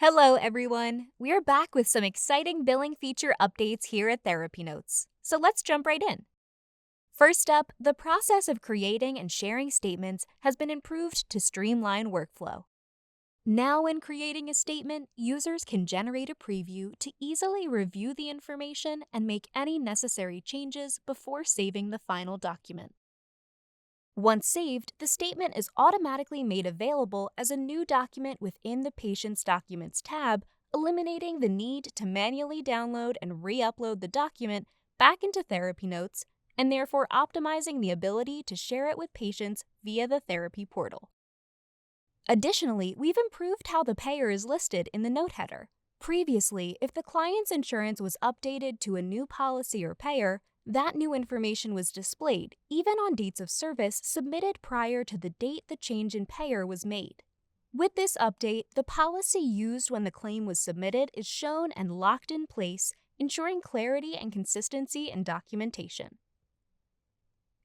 Hello, everyone. We're back with some exciting billing feature updates here at TherapyNotes. So let's jump right in. First up, the process of creating and sharing statements has been improved to streamline workflow. Now, when creating a statement, users can generate a preview to easily review the information and make any necessary changes before saving the final document. Once saved, the statement is automatically made available as a new document within the Patient's Documents tab, eliminating the need to manually download and re-upload the document back into TherapyNotes, and therefore optimizing the ability to share it with patients via the therapy portal. Additionally, we've improved how the payer is listed in the note header. Previously, if the client's insurance was updated to a new policy or payer, that new information was displayed, even on dates of service submitted prior to the date the change in payer was made. With this update, the policy used when the claim was submitted is shown and locked in place, ensuring clarity and consistency in documentation.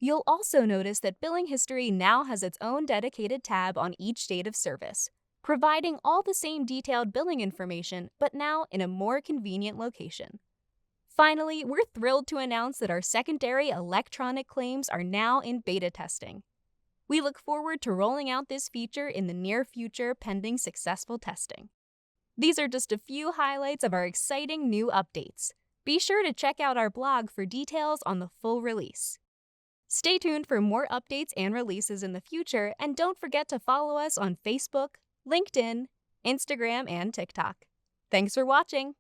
You'll also notice that billing history now has its own dedicated tab on each date of service, providing all the same detailed billing information, but now in a more convenient location. Finally, we're thrilled to announce that our secondary electronic claims are now in beta testing. We look forward to rolling out this feature in the near future pending successful testing. These are just a few highlights of our exciting new updates. Be sure to check out our blog for details on the full release. Stay tuned for more updates and releases in the future, and don't forget to follow us on Facebook, LinkedIn, Instagram, and TikTok. Thanks for watching!